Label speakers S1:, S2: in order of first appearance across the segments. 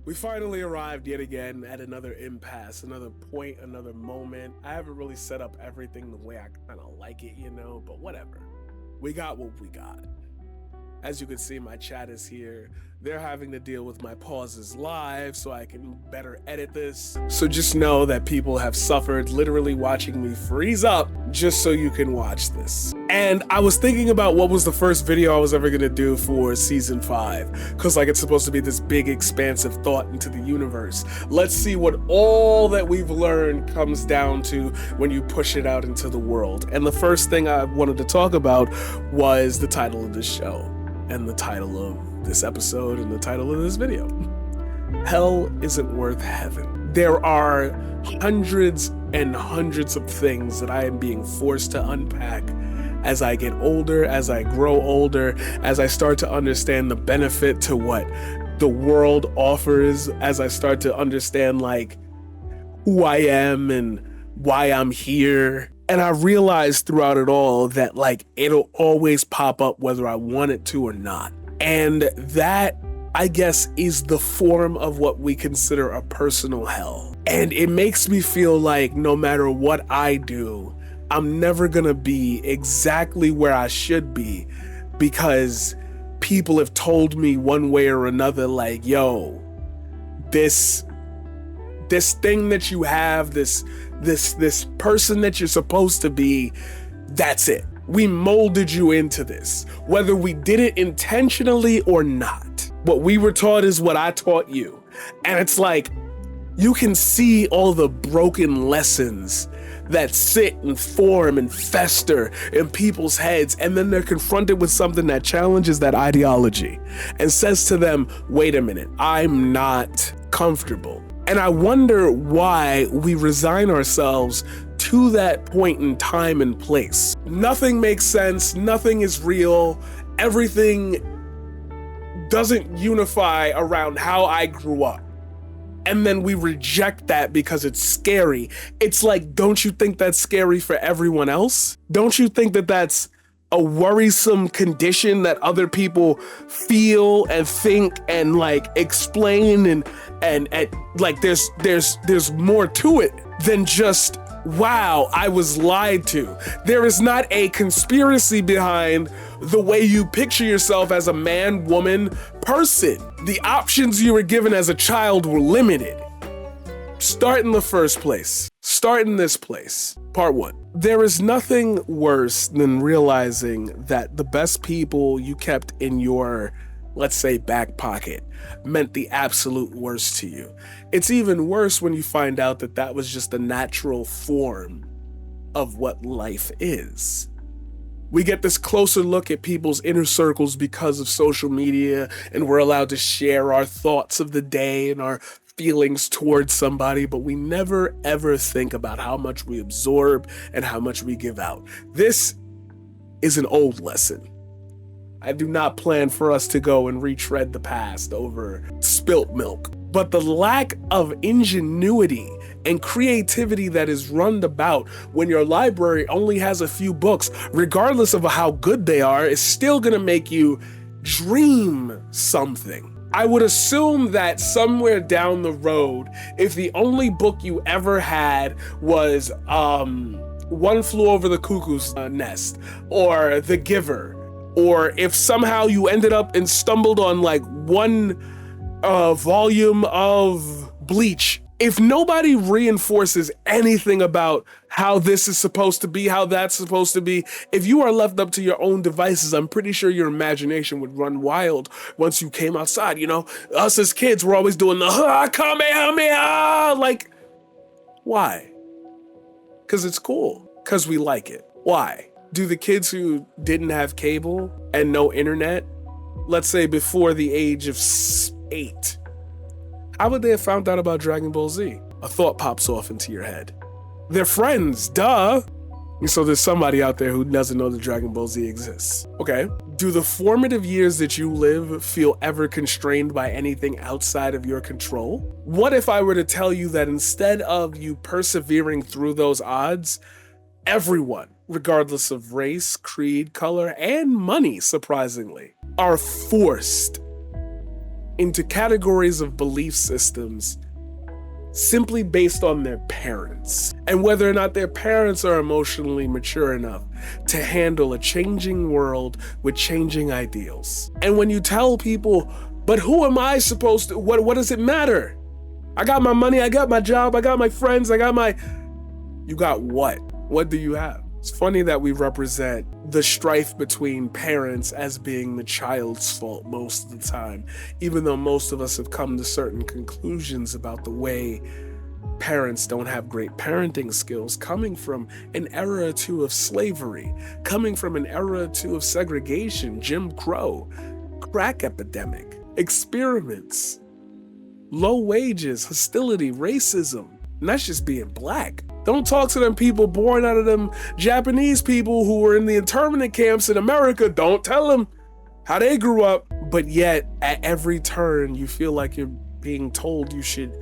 S1: We finally arrived yet again at another impasse, another point, another moment. I haven't really set up everything the way I kind of like it, but whatever. We got what we got. As you can see, my chat is here. They're having to deal with my pauses live so I can better edit this. So just know that people have suffered literally watching me freeze up just so you can watch this. And I was thinking about what was the first video I was ever gonna do for season 5, because it's supposed to be this big expansive thought into the universe. Let's see what all that we've learned comes down to when you push it out into the world. And the first thing I wanted to talk about was the title of this show, and the title of this episode, and the title of this video. Hell isn't worth heaven. There are hundreds and hundreds of things that I am being forced to unpack as I get older, as I grow older, as I start to understand the benefit to what the world offers, as I start to understand who I am and why I'm here. And I realized throughout it all that it'll always pop up whether I want it to or not. And that, I guess, is the form of what we consider a personal hell. And it makes me feel like no matter what I do, I'm never gonna be exactly where I should be, because people have told me one way or another, yo, this thing that you have, this person that you're supposed to be, that's it. We molded you into this, whether we did it intentionally or not. What we were taught is what I taught you. And it's you can see all the broken lessons that sit and form and fester in people's heads, and then they're confronted with something that challenges that ideology and says to them, wait a minute, I'm not comfortable. And I wonder why we resign ourselves to that point in time and place. Nothing makes sense, nothing is real, everything doesn't unify around how I grew up. And then we reject that because it's scary. It's don't you think that's scary for everyone else? Don't you think that that's a worrisome condition that other people feel and think and explain and there's more to it than just, wow, I was lied to. There is not a conspiracy behind the way you picture yourself as a man, woman, person. The options you were given as a child were limited. Start in the first place. Start in this place. Part 1. There is nothing worse than realizing that the best people you kept in your, let's say, back pocket meant the absolute worst to you. It's even worse when you find out that that was just the natural form of what life is. We get this closer look at people's inner circles because of social media, and we're allowed to share our thoughts of the day and our feelings towards somebody, but we never ever think about how much we absorb and how much we give out. This is an old lesson. I do not plan for us to go and retread the past over spilt milk. But the lack of ingenuity and creativity that is run about when your library only has a few books, regardless of how good they are, is still gonna make you dream something. I would assume that somewhere down the road, if the only book you ever had was One Flew Over the Cuckoo's Nest, or The Giver, or if somehow you ended up and stumbled on one volume of Bleach, if nobody reinforces anything about how this is supposed to be, how that's supposed to be, if you are left up to your own devices, I'm pretty sure your imagination would run wild once you came outside. Us as kids, we're always doing the Kamehameha. Why? Because it's cool. Because we like it. Why? Do the kids who didn't have cable and no internet, let's say before the age of 8, how would they have found out about Dragon Ball Z? A thought pops off into your head. They're friends, duh. And so there's somebody out there who doesn't know that Dragon Ball Z exists. Okay. Do the formative years that you live feel ever constrained by anything outside of your control? What if I were to tell you that instead of you persevering through those odds, everyone, regardless of race, creed, color, and money, surprisingly, are forced into categories of belief systems simply based on their parents and whether or not their parents are emotionally mature enough to handle a changing world with changing ideals. And when you tell people, but who am I supposed to, what does it matter? I got my money, I got my job, I got my friends, you got what? What do you have? It's funny that we represent the strife between parents as being the child's fault most of the time, even though most of us have come to certain conclusions about the way parents don't have great parenting skills, coming from an era or two of slavery, coming from an era or two of segregation, Jim Crow, crack epidemic, experiments, low wages, hostility, racism, and that's just being black. Don't talk to them people born out of them Japanese people who were in the internment camps in America. Don't tell them how they grew up. But yet, at every turn, you feel like you're being told you should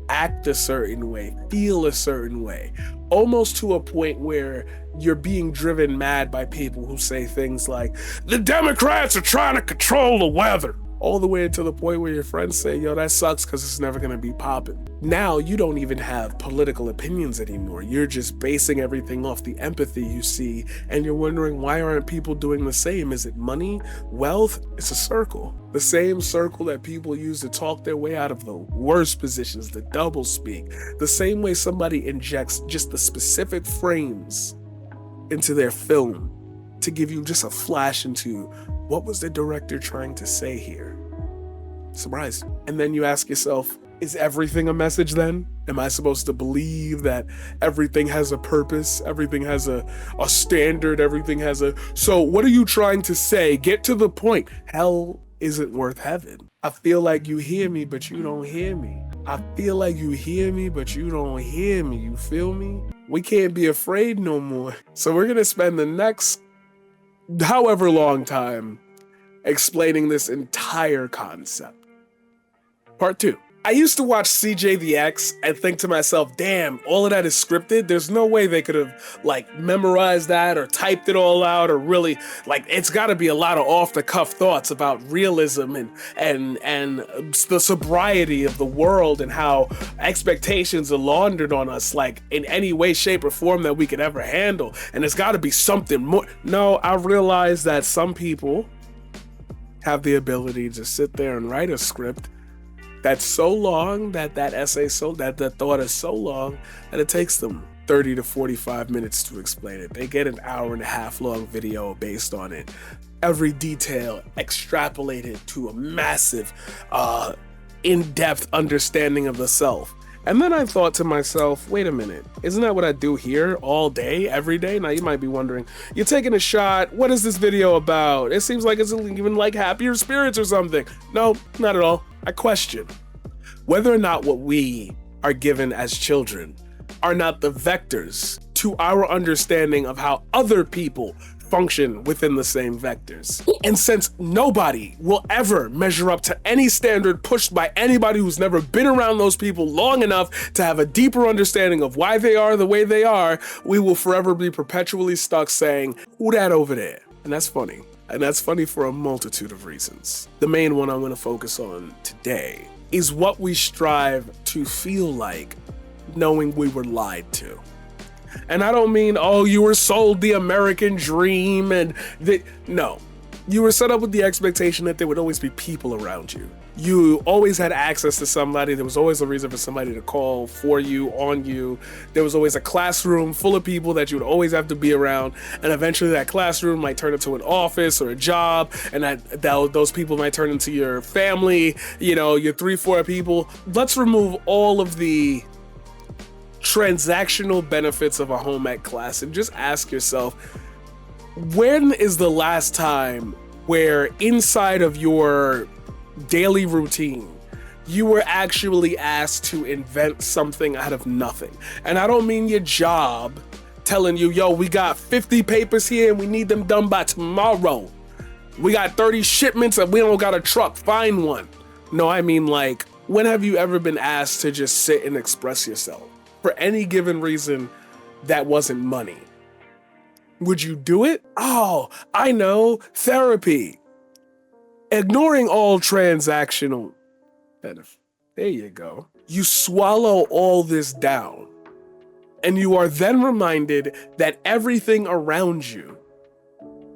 S1: act a certain way, feel a certain way, almost to a point where you're being driven mad by people who say things like, the Democrats are trying to control the weather. All the way to the point where your friends say, yo, that sucks because it's never going to be popping. Now you don't even have political opinions anymore. You're just basing everything off the empathy you see, and you're wondering, why aren't people doing the same? Is it money, wealth? It's a circle. The same circle that people use to talk their way out of the worst positions, the double speak. The same way somebody injects just the specific frames into their film to give you just a flash into what was the director trying to say here? Surprise. And then you ask yourself, is everything a message then? Am I supposed to believe that everything has a purpose? Everything has a standard? Everything has a... So what are you trying to say? Get to the point. Hell isn't worth heaven. I feel like you hear me, but you don't hear me. I feel like you hear me, but you don't hear me. You feel me? We can't be afraid no more. So we're going to spend the next however long time explaining this entire concept. Part 2. I used to watch CJ the X and think to myself, damn, all of that is scripted. There's no way they could have memorized that or typed it all out, or really it's got to be a lot of off the cuff thoughts about realism and the sobriety of the world and how expectations are laundered on us in any way, shape, or form that we could ever handle. And it's got to be something more. No, I realize that some people have the ability to sit there and write a script that's so long, that essay, that thought is so long that it takes them 30 to 45 minutes to explain it. They get an hour and a half long video based on it. Every detail extrapolated to a massive, in-depth understanding of the self. And then I thought to myself, wait a minute, isn't that what I do here all day, every day? Now you might be wondering, you're taking a shot, what is this video about? It seems like it's even happier spirits or something. No, not at all. I question whether or not what we are given as children are not the vectors to our understanding of how other people function within the same vectors. And since nobody will ever measure up to any standard pushed by anybody who's never been around those people long enough to have a deeper understanding of why they are the way they are, we will forever be perpetually stuck saying, who that over there? And that's funny. And that's funny for a multitude of reasons. The main one I'm going to focus on today is what we strive to feel like knowing we were lied to. And I don't mean, oh, you were sold the American dream no. You were set up with the expectation that there would always be people around you. You always had access to somebody. There was always a reason for somebody to call for you, on you. There was always a classroom full of people that you would always have to be around. And eventually that classroom might turn into an office or a job. And those people might turn into your family, your 3-4 people. Let's remove all of the transactional benefits of a home ec class and just ask yourself, when is the last time where inside of your daily routine you were actually asked to invent something out of nothing? And I don't mean your job telling you, yo, we got 50 papers here and we need them done by tomorrow. We got 30 shipments and we don't got a truck, find one. No, I mean when have you ever been asked to just sit and express yourself for any given reason that wasn't money? Would you do it? Oh, I know, therapy. Ignoring all transactional And there you go. You swallow all this down, and you are then reminded that everything around you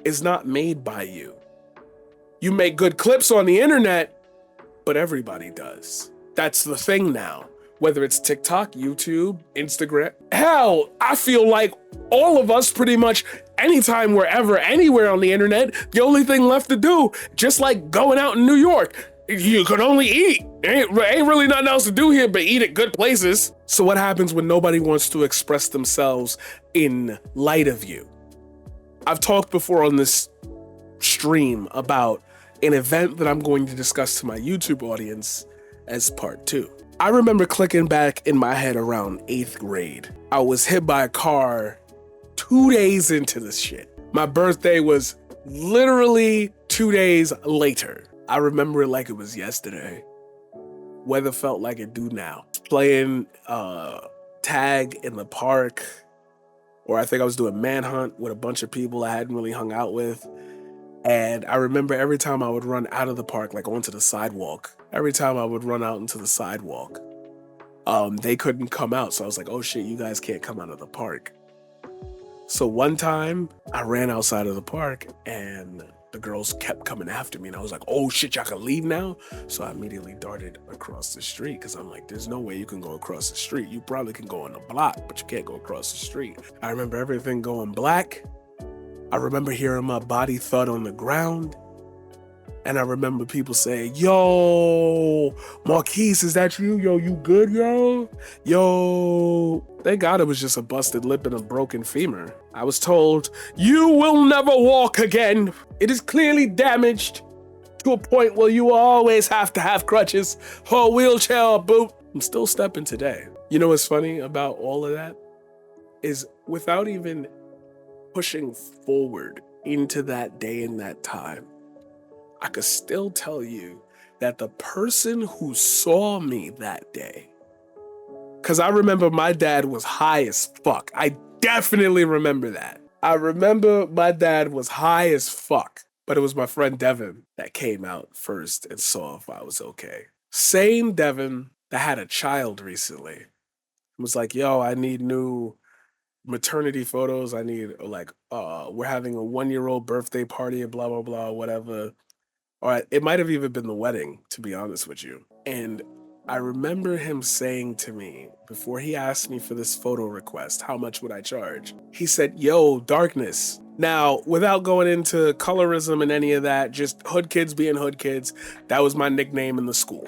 S1: is not made by you. You make good clips on the internet, but everybody does. That's the thing now. Whether it's TikTok, YouTube, Instagram. Hell, I feel like all of us pretty much, anytime we're ever anywhere on the internet, the only thing left to do, just like going out in New York, you could only eat. Ain't really nothing else to do here but eat at good places. So what happens when nobody wants to express themselves in light of you? I've talked before on this stream about an event that I'm going to discuss to my YouTube audience as part 2. I remember clicking back in my head around 8th grade. I was hit by a car 2 days into this shit. My birthday was literally 2 days later. I remember it like it was yesterday. Weather felt like it do now. Playing tag in the park, or I think I was doing manhunt with a bunch of people I hadn't really hung out with. And I remember every time I would run out of the park, like onto the sidewalk, every time I would run out into the sidewalk, they couldn't come out. So I was like, oh shit, you guys can't come out of the park. So one time I ran outside of the park and the girls kept coming after me. And I was like, oh shit, y'all can leave now? So I immediately darted across the street because I'm like, there's no way you can go across the street. You probably can go on the block, but you can't go across the street. I remember everything going black. I remember hearing my body thud on the ground. And I remember people saying, yo, Marquise, is that you? Yo, you good, yo? Yo, thank God it was just a busted lip and a broken femur. I was told, you will never walk again. It is clearly damaged to a point where you always have to have crutches or a wheelchair or boot. I'm still stepping today. You know what's funny about all of that? Is without even pushing forward into that day and that time, I could still tell you that the person who saw me that day, because I remember my dad was high as fuck. I definitely remember that. I remember my dad was high as fuck, but it was my friend Devin that came out first and saw if I was okay. Same Devin that had a child recently was like, yo, I need new maternity photos. I need like, we're having a 1-year-old birthday party and blah, blah, blah, whatever. Or it might have even been the wedding, to be honest with you. And I remember him saying to me, before he asked me for this photo request, how much would I charge? He said, yo, Darkness. Now, without going into colorism and any of that, just hood kids being hood kids, that was my nickname in the school.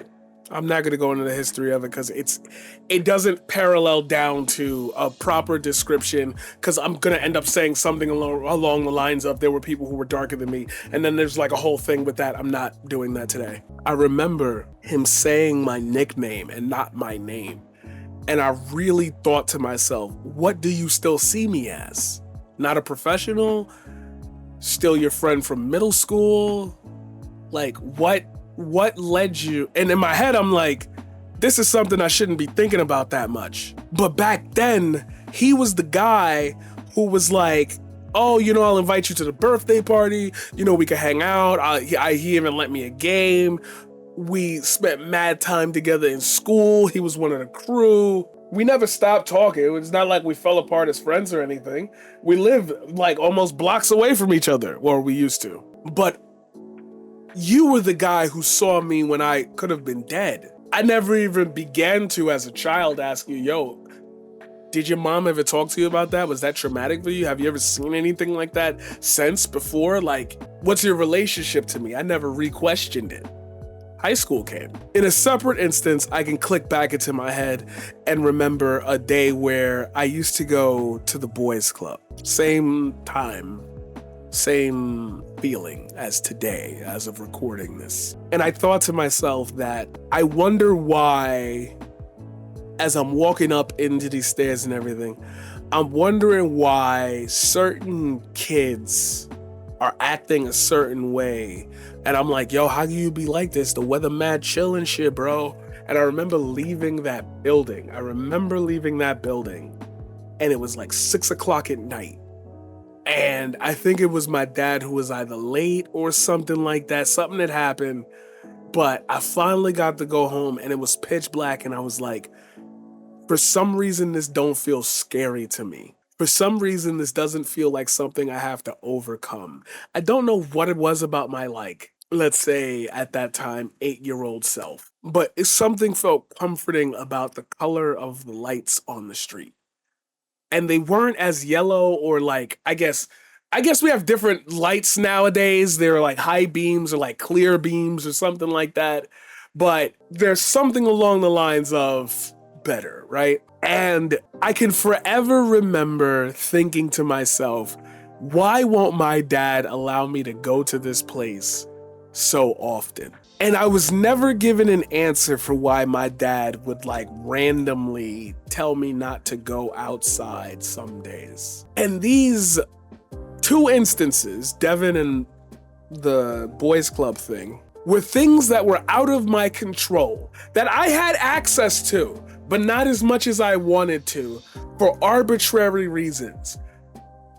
S1: I'm not going to go into the history of it because it doesn't parallel down to a proper description, because I'm going to end up saying something along the lines of there were people who were darker than me. And then there's like a whole thing with that. I'm not doing that today. I remember him saying my nickname and not my name. And I really thought to myself, what do you still see me as? Not a professional? Still your friend from middle school? Like, what led you? And in my head, I'm like, this is something I shouldn't be thinking about that much. But back then, he was the guy who was like, oh, you know, I'll invite you to the birthday party. You know, we could hang out. He even lent me a game. We spent mad time together in school. He was one of the crew. We never stopped talking. It's not like we fell apart as friends or anything. We lived like almost blocks away from each other, or we used to. But you were the guy who saw me when I could have been dead. I never even began to, as a child, ask you, yo, did your mom ever talk to you about that? Was that traumatic for you? Have you ever seen anything like that since before? Like, what's your relationship to me? I never re-questioned it. High school came. In a separate instance, I can click back into my head and remember a day where I used to go to the boys club. Same time, same feeling as today, as of recording this. And I thought to myself that I wonder why, as I'm walking up into these stairs and everything, I'm wondering why certain kids are acting a certain way. And I'm like, yo, how can you be like this? The weather mad chill and shit, bro. And I remember leaving that building. And it was like 6 o'clock at night. And I think it was my dad who was either late or something like that. Something had happened. But I finally got to go home and it was pitch black, and I was like, for some reason, this don't feel scary to me. For some reason, this doesn't feel like something I have to overcome. I don't know what it was about my, like, let's say at that time, 8-year-old self, but something felt comforting about the color of the lights on the street. And they weren't as yellow, or like, I guess we have different lights nowadays. They're like high beams or like clear beams or something like that. But there's something along the lines of better, right? And I can forever remember thinking to myself, why won't my dad allow me to go to this place so often? And I was never given an answer for why my dad would like randomly tell me not to go outside some days. And these two instances, Devin and the boys club thing, were things that were out of my control, that I had access to, but not as much as I wanted to, for arbitrary reasons.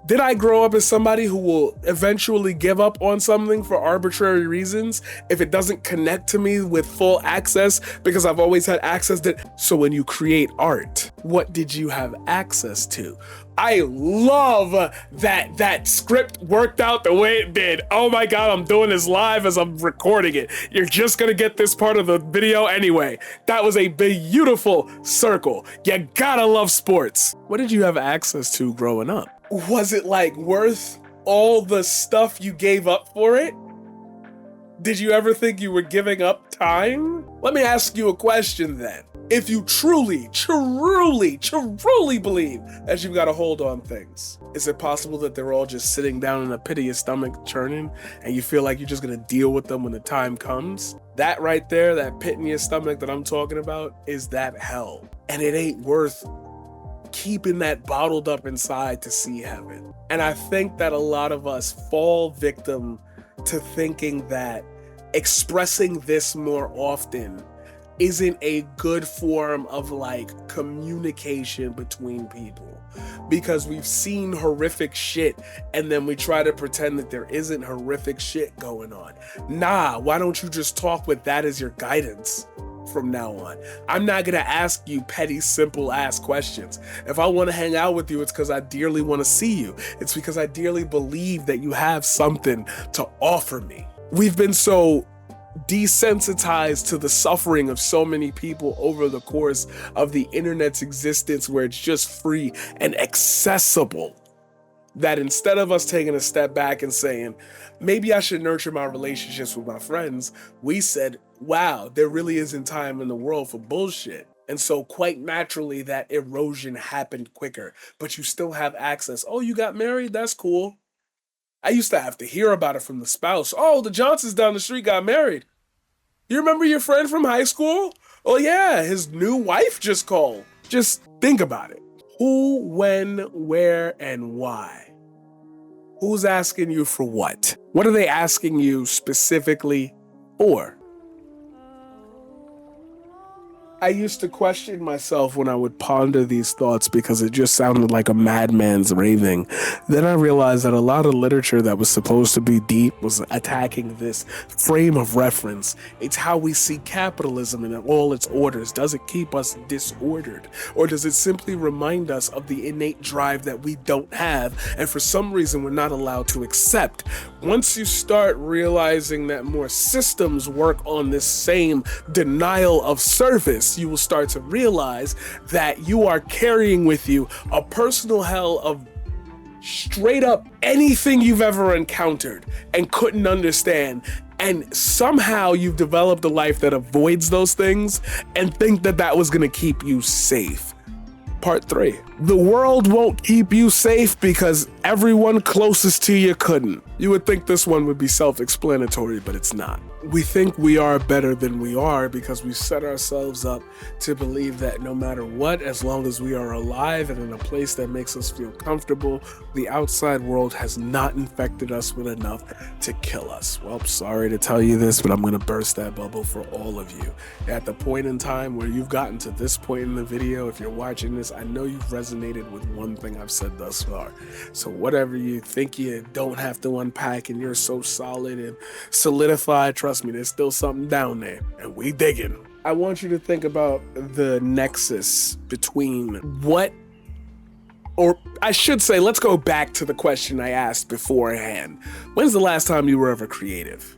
S1: Did I grow up as somebody who will eventually give up on something for arbitrary reasons if it doesn't connect to me with full access, because I've always had access to? So when you create art, what did you have access to? I love that script worked out the way it did. Oh my God, I'm doing this live as I'm recording it. You're just gonna get this part of the video anyway. That was a beautiful circle. You gotta love sports. What did you have access to growing up? Was it like worth all the stuff you gave up for it? Did you ever think you were giving up time? Let me ask you a question then. If you truly believe that you've got a hold on things, is it possible that they're all just sitting down in a pit of your stomach churning, and you feel like you're just gonna deal with them when the time comes? That right there, that pit in your stomach that I'm talking about, is that hell. And it ain't worth keeping that bottled up inside to see heaven. And I think that a lot of us fall victim to thinking that expressing this more often isn't a good form of like communication between people, because we've seen horrific shit and then we try to pretend that there isn't horrific shit going on. Nah, why don't you just talk with that as your guidance from now on? I'm not gonna ask you petty, simple ass questions. If I want to hang out with you, it's because I dearly want to see you. It's because I dearly believe that you have something to offer me. We've been so desensitized to the suffering of so many people over the course of the internet's existence, where it's just free and accessible, that instead of us taking a step back and saying, maybe I should nurture my relationships with my friends, we said, wow, there really isn't time in the world for bullshit. And so quite naturally that erosion happened quicker, but you still have access. Oh, you got married? That's cool. I used to have to hear about it from the spouse. Oh, the Johnsons down the street got married. You remember your friend from high school? Oh yeah, his new wife just called. Just think about it. Who, when, where, and why? Who's asking you for what? What are they asking you specifically for? I used to question myself when I would ponder these thoughts because it just sounded like a madman's raving. Then I realized that a lot of literature that was supposed to be deep was attacking this frame of reference. It's how we see capitalism in all its orders. Does it keep us disordered? Or does it simply remind us of the innate drive that we don't have and for some reason we're not allowed to accept? Once you start realizing that more systems work on this same denial of service, you will start to realize that you are carrying with you a personal hell of straight up anything you've ever encountered and couldn't understand. And somehow you've developed a life that avoids those things and think that that was going to keep you safe. Part 3. The world won't keep you safe because everyone closest to you couldn't. You would think this one would be self-explanatory, but it's not. We think we are better than we are because we set ourselves up to believe that no matter what, as long as we are alive and in a place that makes us feel comfortable, the outside world has not infected us with enough to kill us. Well, sorry to tell you this, but I'm going to burst that bubble for all of you. At the point in time where you've gotten to this point in the video, if you're watching this, I know you've resonated with one thing I've said thus far. So whatever you think you don't have to unpack and you're so solid and solidified, trust me, there's still something down there and we digging. I want you to think about the nexus between or I should say, let's go back to the question I asked beforehand. When's the last time you were ever creative?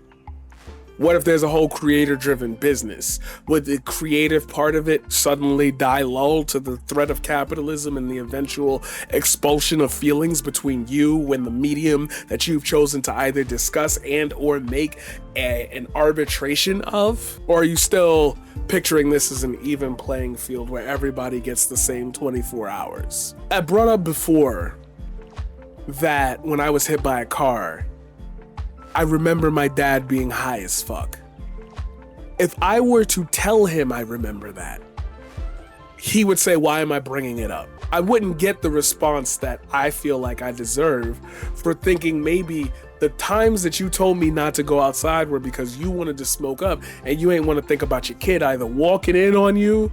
S1: What if there's a whole creator-driven business? Would the creative part of it suddenly die lull to the threat of capitalism and the eventual expulsion of feelings between you and the medium that you've chosen to either discuss and or make an arbitration of? Or are you still picturing this as an even playing field where everybody gets the same 24 hours? I brought up before that when I was hit by a car, I remember my dad being high as fuck. If I were to tell him I remember that, he would say, why am I bringing it up? I wouldn't get the response that I feel like I deserve for thinking maybe the times that you told me not to go outside were because you wanted to smoke up and you ain't want to think about your kid either walking in on you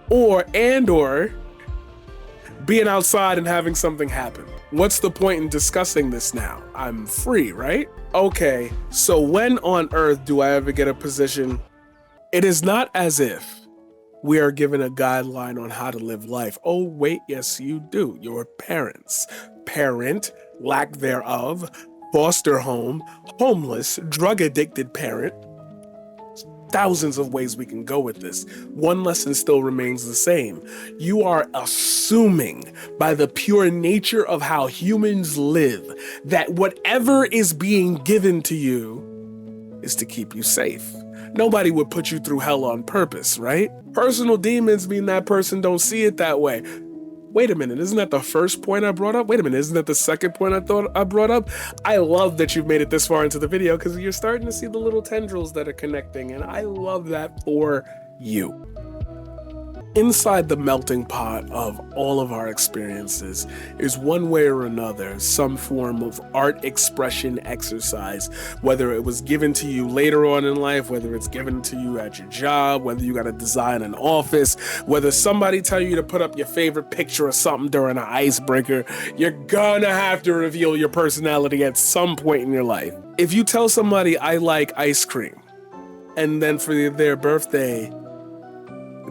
S1: or being outside and having something happen. What's the point in discussing this now? I'm free, right? Okay, so when on earth do I ever get a position? It is not as if we are given a guideline on how to live life. Oh, wait, yes, you do. Your parents. Parent, lack thereof, foster home, homeless, drug-addicted parent. Thousands of ways we can go with this. One lesson still remains the same. You are assuming by the pure nature of how humans live that whatever is being given to you is to keep you safe. Nobody would put you through hell on purpose, right? Personal demons mean that person don't see it that way. Wait a minute, isn't that the first point I brought up? Wait a minute, isn't that the second point I thought I brought up? I love that you've made it this far into the video because you're starting to see the little tendrils that are connecting, and I love that for you. Inside the melting pot of all of our experiences is one way or another some form of art expression exercise, whether it was given to you later on in life, whether it's given to you at your job, whether you got to design an office, whether somebody tell you to put up your favorite picture or something during an icebreaker. You're gonna have to reveal your personality at some point in your life. If you tell somebody I like ice cream, and then for their birthday,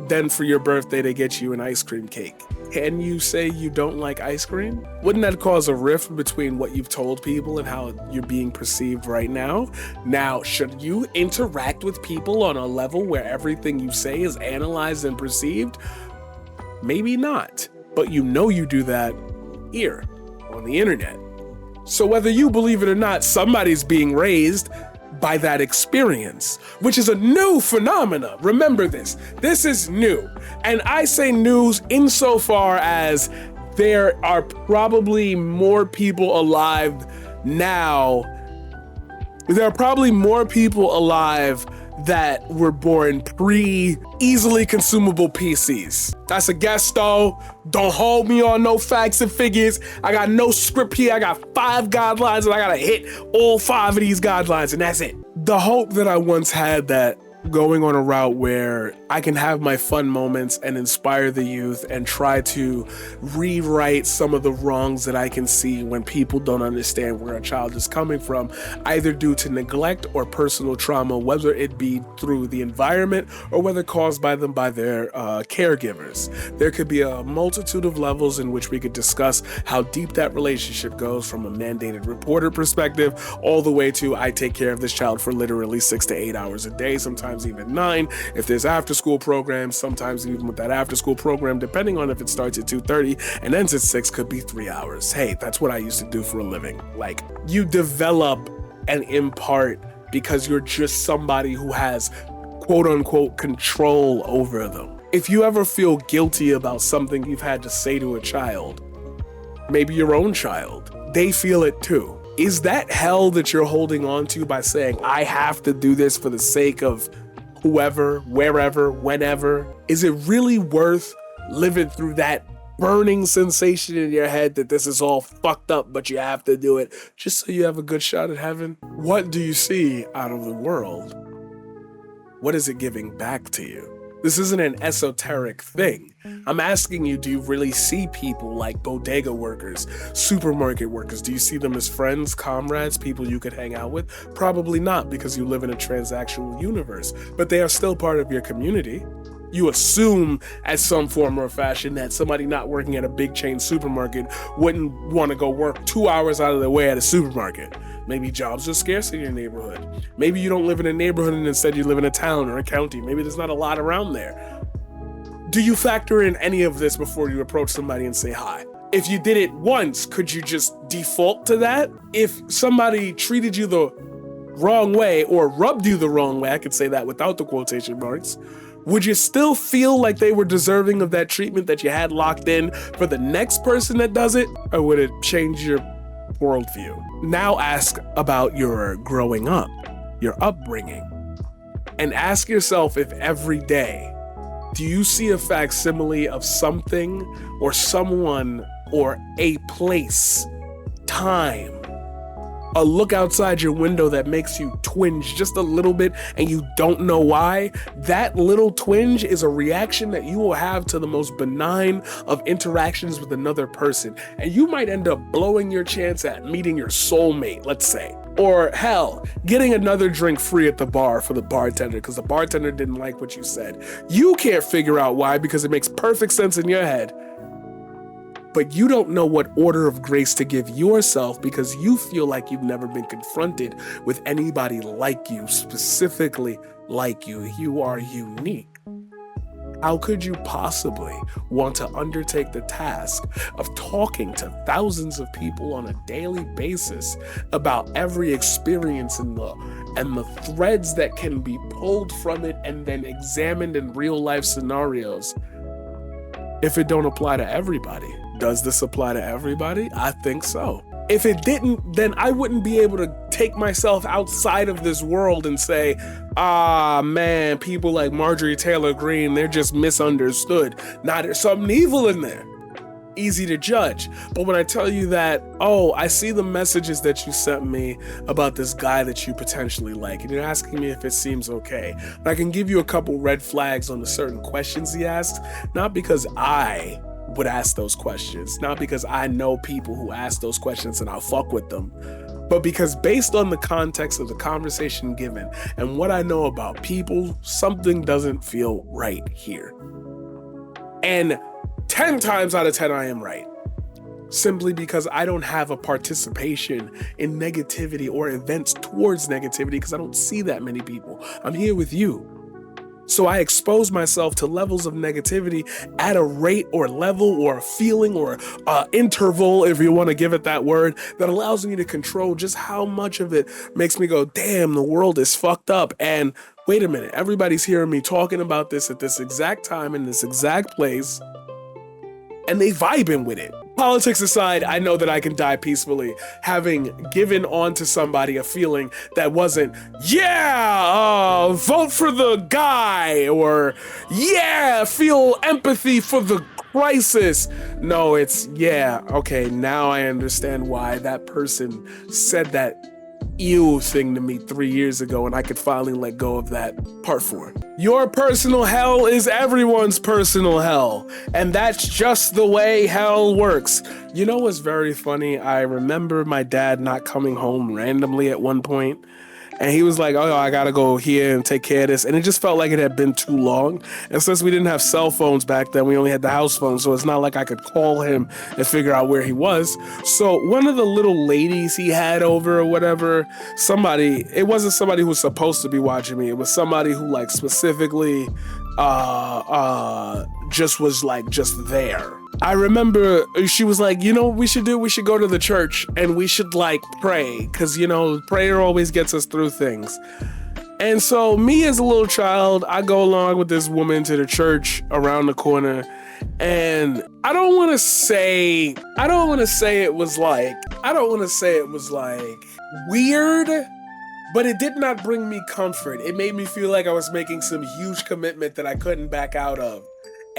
S1: they get you an ice cream cake, can you say you don't like ice cream? Wouldn't that cause a rift between what you've told people and how you're being perceived right now? Now, should you interact with people on a level where everything you say is analyzed and perceived? Maybe not, but you know you do that here on the internet. So whether you believe it or not, somebody's being raised by that experience, which is a new phenomena. Remember this is new. And I say news insofar as there are probably more people alive now. There are probably more people alive that were born pre-easily consumable PCs. That's a guess though. Don't hold me on no facts and figures. I got no script here. I got 5 guidelines and I gotta hit all 5 of these guidelines and that's it. The hope that I once had that going on a route where I can have my fun moments and inspire the youth and try to rewrite some of the wrongs that I can see when people don't understand where a child is coming from, either due to neglect or personal trauma, whether it be through the environment or whether caused by them by their caregivers. There could be a multitude of levels in which we could discuss how deep that relationship goes, from a mandated reporter perspective all the way to I take care of this child for literally 6 to 8 hours a day, sometimes even 9. If there's after school programs, sometimes even with that after school program, depending on if it starts at 2:30 and ends at 6, could be 3 hours. Hey, that's what I used to do for a living. Like, you develop and impart because you're just somebody who has quote unquote control over them. If you ever feel guilty about something you've had to say to a child, maybe your own child, they feel it too. Is that hell that you're holding on to by saying, I have to do this for the sake of whoever, wherever, whenever? Is it really worth living through that burning sensation in your head that this is all fucked up, but you have to do it just so you have a good shot at heaven? What do you see out of the world? What is it giving back to you? This isn't an esoteric thing. I'm asking you, do you really see people like bodega workers, supermarket workers? Do you see them as friends, comrades, people you could hang out with? Probably not, because you live in a transactional universe, but they are still part of your community. You assume at some form or fashion that somebody not working at a big chain supermarket wouldn't want to go work 2 hours out of their way at a supermarket. Maybe jobs are scarce in your neighborhood. Maybe you don't live in a neighborhood and instead you live in a town or a county. Maybe there's not a lot around there. Do you factor in any of this before you approach somebody and say hi? If you did it once, could you just default to that? If somebody treated you the wrong way or rubbed you the wrong way, I could say that without the quotation marks, would you still feel like they were deserving of that treatment that you had locked in for the next person that does it? Or would it change your worldview? Now ask about your growing up, your upbringing, and ask yourself if every day, do you see a facsimile of something or someone or a place, time, a look outside your window that makes you twinge just a little bit and you don't know why? That little twinge is a reaction that you will have to the most benign of interactions with another person. And you might end up blowing your chance at meeting your soulmate, let's say. Or hell, getting another drink free at the bar for the bartender because the bartender didn't like what you said. You can't figure out why because it makes perfect sense in your head. But you don't know what order of grace to give yourself because you feel like you've never been confronted with anybody like you, specifically like you. You are unique. How could you possibly want to undertake the task of talking to thousands of people on a daily basis about every experience and the threads that can be pulled from it and then examined in real life scenarios if it don't apply to everybody? Does this apply to everybody? I think so. If it didn't, then I wouldn't be able to take myself outside of this world and say, man, people like Marjorie Taylor Greene, they're just misunderstood. Nah, there's something evil in there. Easy to judge. But when I tell you that, I see the messages that you sent me about this guy that you potentially like, and you're asking me if it seems okay. And I can give you a couple red flags on the certain questions he asked, not because I would ask those questions, not because I know people who ask those questions and I'll fuck with them, but because based on the context of the conversation given and what I know about people, something doesn't feel right here. And 10 times out of 10, I am right. Simply because I don't have a participation in negativity or events towards negativity because I don't see that many people. I'm here with you. So I expose myself to levels of negativity at a rate or level or a feeling or interval, if you want to give it that word, that allows me to control just how much of it makes me go, damn, the world is fucked up. And wait a minute, everybody's hearing me talking about this at this exact time in this exact place, and they vibing with it. Politics aside, I know that I can die peacefully, having given on to somebody a feeling that wasn't, vote for the guy, or feel empathy for the crisis. No, it's, okay, now I understand why that person said that ew thing to me 3 years ago, and I could finally let go of that. Part 4. Your personal hell is everyone's personal hell, and that's just the way hell works. You know what's very funny? I remember my dad not coming home randomly at one point, and he was like, I gotta go here and take care of this. And it just felt like it had been too long. And since we didn't have cell phones back then, we only had the house phone. So it's not like I could call him and figure out where he was. So one of the little ladies he had over or whatever, it wasn't somebody who was supposed to be watching me. It was somebody who like specifically just was like just there. I remember she was like, you know what we should do? We should go to the church and we should like pray, because prayer always gets us through things. And so me as a little child, I go along with this woman to the church around the corner, and I don't want to say it was like weird, but it did not bring me comfort. It made me feel like I was making some huge commitment that I couldn't back out of.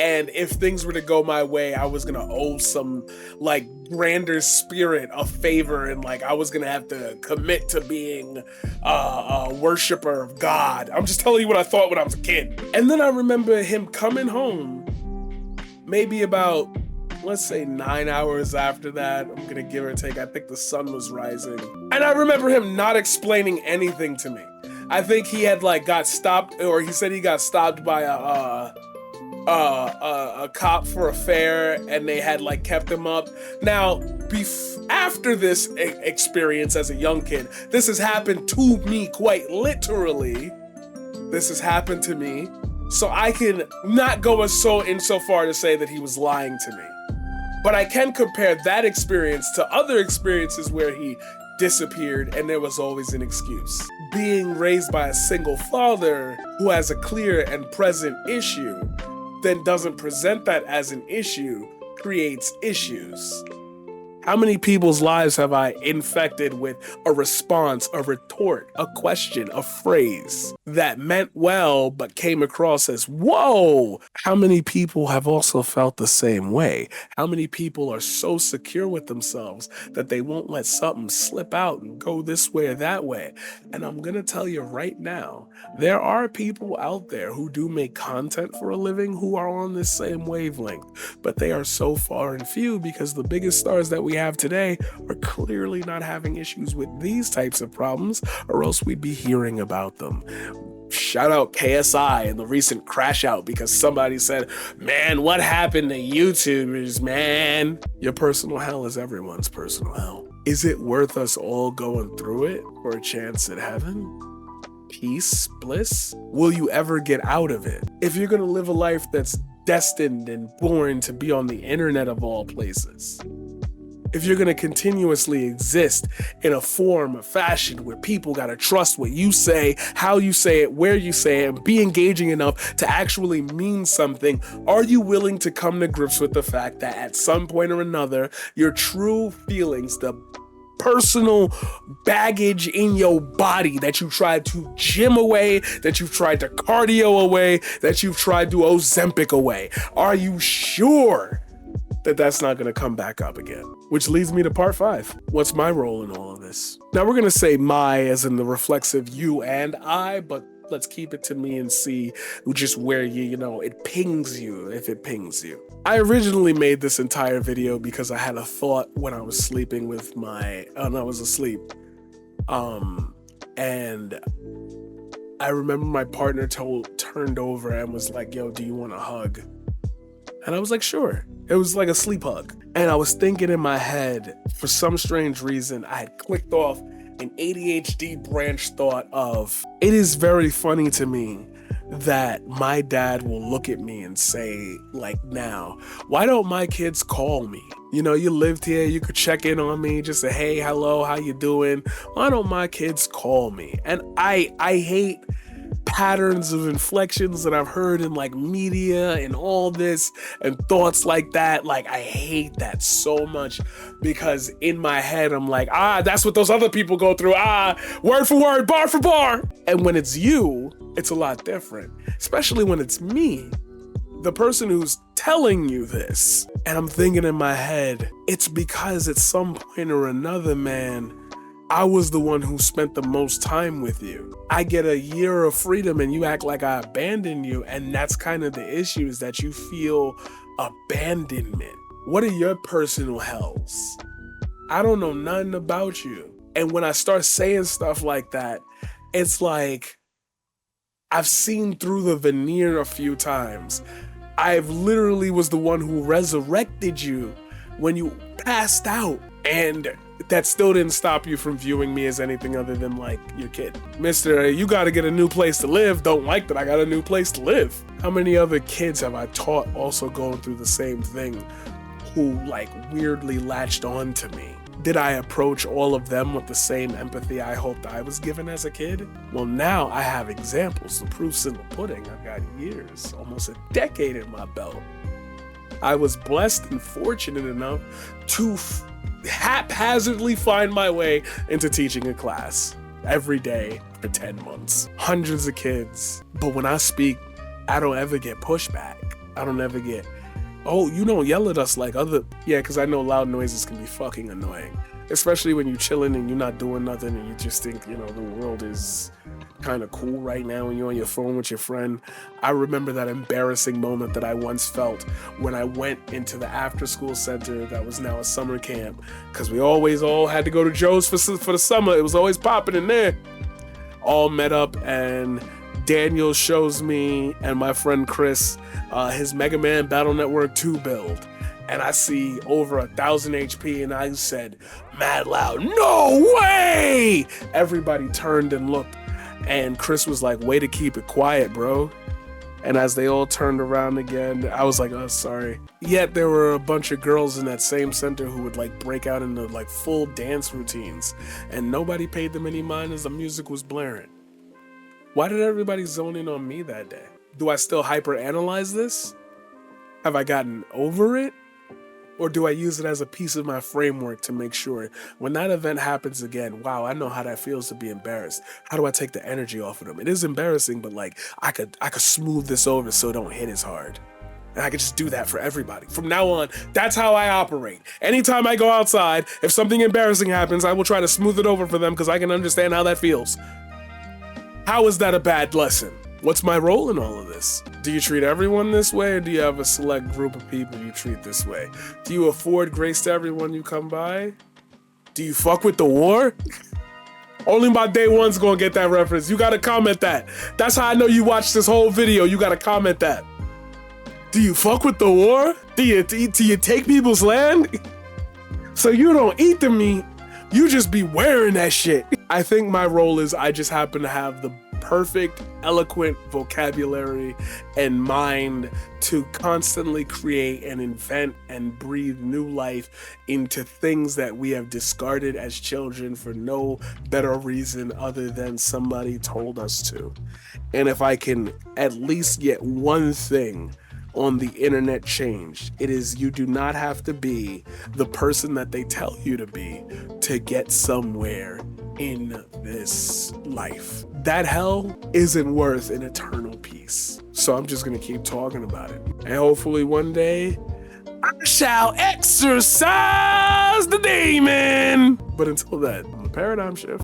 S1: And if things were to go my way, I was gonna owe some like grander spirit a favor, and like I was gonna have to commit to being a worshiper of God. I'm just telling you what I thought when I was a kid. And then I remember him coming home, maybe about, let's say 9 hours after that. I'm gonna give or take. I think the sun was rising, and I remember him not explaining anything to me. I think he had like got stopped, or he said he got stopped by a cop for a fare, and they had like kept him up. Now, after this experience as a young kid, this has happened to me quite literally. This has happened to me, so I can not go insofar to say that he was lying to me, but I can compare that experience to other experiences where he disappeared and there was always an excuse. Being raised by a single father who has a clear and present issue, then doesn't present that as an issue, creates issues. How many people's lives have I infected with a response, a retort, a question, a phrase that meant well but came across as whoa? How many people have also felt the same way? How many people are so secure with themselves that they won't let something slip out and go this way or that way? And I'm gonna tell you right now, there are people out there who do make content for a living who are on this same wavelength, but they are so far and few because the biggest stars that we have today are clearly not having issues with these types of problems, or else we'd be hearing about them. Shout out KSI and the recent crash out because somebody said, man, what happened to YouTubers, man? Your personal hell is everyone's personal hell. Is it worth us all going through it for a chance at heaven? Peace, bliss? Will you ever get out of it? If you're gonna live a life that's destined and born to be on the internet of all places, if you're gonna continuously exist in a form of fashion where people gotta trust what you say, how you say it, where you say it, and be engaging enough to actually mean something, are you willing to come to grips with the fact that at some point or another, your true feelings, the personal baggage in your body that you tried to gym away, that you've tried to cardio away, that you've tried to Ozempic away, are you sure that that's not going to come back up again? Which leads me to part 5. What's my role in all of this? Now we're going to say my as in the reflexive you and I, but let's keep it to me and see just where it pings you, if it pings you. I originally made this entire video because I had a thought when I was sleeping with I was asleep. And I remember my partner turned over and was like, yo, do you want a hug? And I was like, sure. It was like a sleep hug. And I was thinking in my head, for some strange reason, I had clicked off an ADHD branch thought of, it is very funny to me that my dad will look at me and say, like, now, why don't my kids call me? You know, you lived here, you could check in on me, just say, hey, hello, how you doing? Why don't my kids call me? And I hate patterns of inflections that I've heard in like media and all this and thoughts like that. Like, I hate that so much because in my head, I'm like, that's what those other people go through. Word for word, bar for bar. And when it's you, it's a lot different, especially when it's me, the person who's telling you this. And I'm thinking in my head, it's because at some point or another, man, I was the one who spent the most time with you. I get a year of freedom and you act like I abandoned you. And that's kind of the issue, is that you feel abandonment. What are your personal hells? I don't know nothing about you. And when I start saying stuff like that, it's like, I've seen through the veneer a few times. I've literally was the one who resurrected you when you passed out. And that still didn't stop you from viewing me as anything other than like your kid. Mister, you gotta get a new place to live. Don't like that I got a new place to live. How many other kids have I taught also going through the same thing who like weirdly latched on to me? Did I approach all of them with the same empathy I hoped I was given as a kid? Well, now I have examples. The proof's in the pudding. I've got years, almost a decade in my belt. I was blessed and fortunate enough to haphazardly find my way into teaching a class every day for 10 months. Hundreds of kids. But when I speak, I don't ever get pushback. I don't ever get, oh, you don't yell at us like other, yeah, because I know loud noises can be fucking annoying, especially when you're chilling and you're not doing nothing and you just think, you know, the world is kind of cool right now and you're on your phone with your friend. I remember that embarrassing moment that I once felt when I went into the after school center that was now a summer camp, because we always all had to go to Joe's for the summer. It was always popping in there. All met up, and Daniel shows me and my friend Chris his Mega Man Battle Network 2 build, and I see over 1,000 HP, and I said mad loud, "No way!" Everybody turned and looked, and Chris was like, "Way to keep it quiet, bro." And as they all turned around again, I was like, "Oh, sorry." Yet there were a bunch of girls in that same center who would like break out into like full dance routines, and nobody paid them any mind as the music was blaring. Why did everybody zone in on me that day? Do I still hyperanalyze this? Have I gotten over it? Or do I use it as a piece of my framework to make sure when that event happens again, wow, I know how that feels to be embarrassed. How do I take the energy off of them? It is embarrassing, but like I could smooth this over so it don't hit as hard. And I could just do that for everybody. From now on, that's how I operate. Anytime I go outside, if something embarrassing happens, I will try to smooth it over for them because I can understand how that feels. How is that a bad lesson? What's my role in all of this? Do you treat everyone this way, or do you have a select group of people you treat this way? Do you afford grace to everyone you come by? Do you fuck with the war? Only my day one's gonna get that reference. You gotta comment that. That's how I know you watched this whole video. You gotta comment that. Do you fuck with the war? Do you take people's land? So you don't eat the meat, you just be wearing that shit. I think my role is I just happen to have the perfect, eloquent vocabulary and mind to constantly create and invent and breathe new life into things that we have discarded as children for no better reason other than somebody told us to. And if I can at least get one thing on the internet changed, it is you do not have to be the person that they tell you to be to get somewhere in this life. That hell isn't worth an eternal peace. So I'm just gonna keep talking about it. And hopefully one day I shall exercise the demon. But until then, the paradigm shift.